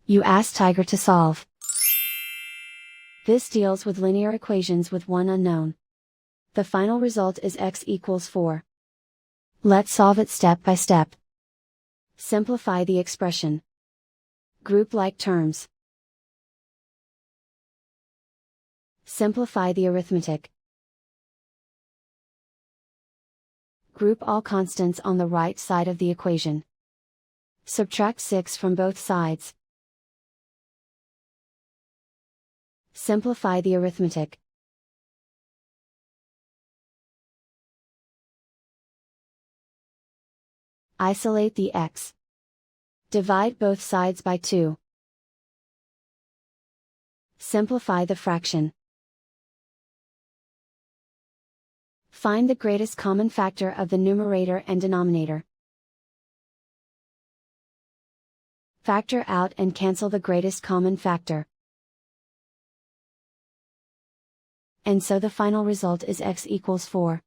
You ask Tiger to solve. This deals with linear equations with one unknown. The final result is x equals 4. Let's solve it step by step. Simplify the expression. Group like terms. Simplify the arithmetic. Group all constants on the right side of the equation. Subtract 6 from both sides. Simplify the arithmetic. Isolate the x. Divide both sides by 2. Simplify the fraction. Find the greatest common factor of the numerator and denominator. Factor out and cancel the greatest common factor. And so the final result is x equals 4.